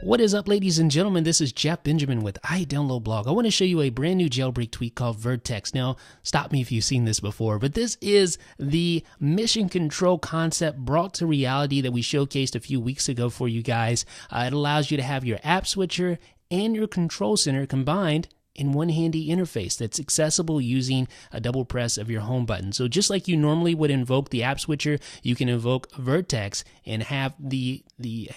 What is up, ladies and gentlemen? This is Jeff Benjamin with iDownloadBlog. I want to show you a brand new jailbreak tweak called Vertex. Now, stop me if you've seen this before, but this is the mission control concept brought to reality that we showcased a few weeks ago for you guys. It allows you to have your app switcher and your control center combined in one handy interface that's accessible using a double press of your home button. So just like you normally would invoke the app switcher, you can invoke Vertex and have the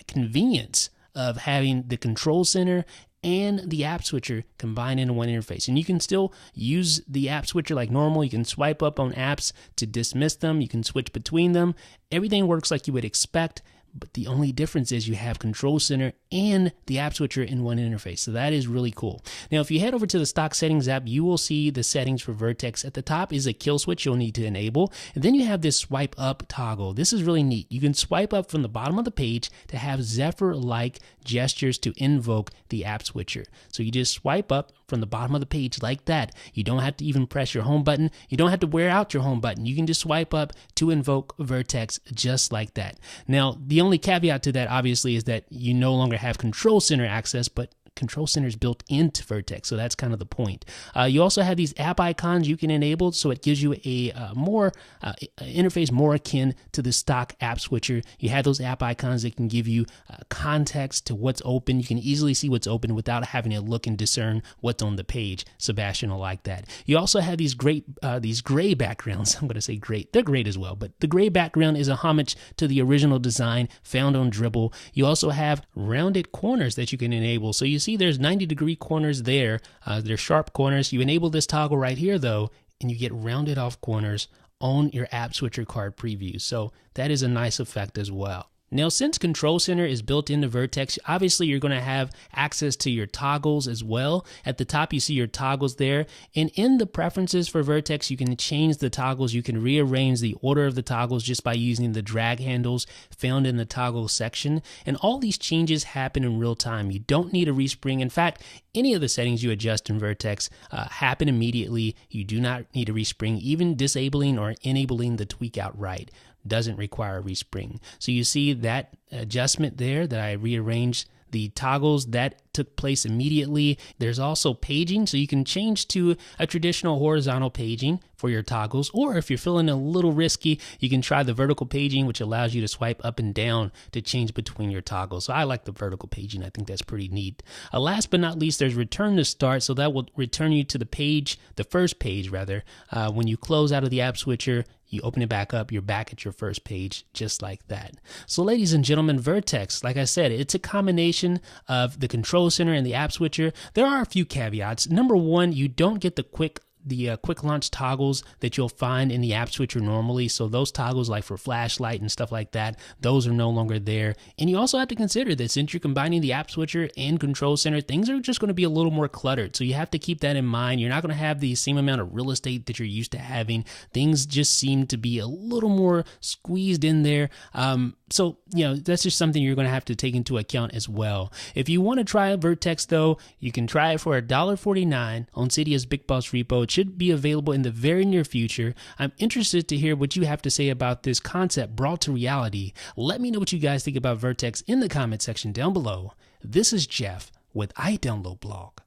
convenience of having the control center and the app switcher combined into one interface. And you can still use the app switcher like normal. You can swipe up on apps to dismiss them. You can switch between them. Everything works like you would expect. But the only difference is you have control center and the app switcher in one interface. So that is really cool. Now, if you head over to the stock settings app, you will see the settings for Vertex. At the top is a kill switch you'll need to enable. And then you have this swipe up toggle. This is really neat. You can swipe up from the bottom of the page to have Zephyr-like gestures to invoke the app switcher. So you just swipe up from the bottom of the page like that. You don't have to even press your home button. You don't have to wear out your home button. You can just swipe up to invoke Vertex just like that. Now, the only caveat to that obviously is that you no longer have control center access, but control center is built into Vertex, so that's kind of the point. You also have these app icons you can enable, so it gives you a more interface more akin to the stock app switcher. You have those app icons that can give you context to what's open. You can easily see what's open without having to look and discern what's on the page. Sebastian will like that. You also have these gray backgrounds. I'm going to say great. They're great as well, but the gray background is a homage to the original design found on Dribble. You also have rounded corners that you can enable. So you see there's 90-degree corners there. They're sharp corners. You enable this toggle right here though, and you get rounded off corners on your app switcher card preview. So that is a nice effect as well. Now, since Control Center is built into Vertex, obviously you're going to have access to your toggles as well. At the top, you see your toggles there. And in the preferences for Vertex, you can change the toggles. You can rearrange the order of the toggles just by using the drag handles found in the toggle section. And all these changes happen in real time. You don't need a respring. In fact, any of the settings you adjust in Vertex happen immediately. You do not need a respring. Even disabling or enabling the tweak outright doesn't require a respring. So you see that adjustment there that I rearranged the toggles that took place immediately. There's also paging, so you can change to a traditional horizontal paging for your toggles, or if you're feeling a little risky, you can try the vertical paging, which allows you to swipe up and down to change between your toggles. So I like the vertical paging. I think that's pretty neat. Last but not least, there's return to start, so that will return you to the page, the first page rather. When you close out of the app switcher, you open it back up, you're back at your first page, just like that. So ladies and gentlemen, Vertex, like I said, it's a combination of the control center and the app switcher. There are a few caveats. Number one, you don't get the quick launch toggles that you'll find in the app switcher normally. So those toggles like for flashlight and stuff like that, those are no longer there. And you also have to consider that since you're combining the app switcher and control center, things are just going to be a little more cluttered. So you have to keep that in mind. You're not going to have the same amount of real estate that you're used to having. Things just seem to be a little more squeezed in there. So, that's just something you're going to have to take into account as well. If you want to try Vertex, though, you can try it for $1.49 on Cydia's Big Boss Repo. It should be available in the very near future. I'm interested to hear what you have to say about this concept brought to reality. Let me know what you guys think about Vertex in the comment section down below. This is Jeff with iDownloadBlog.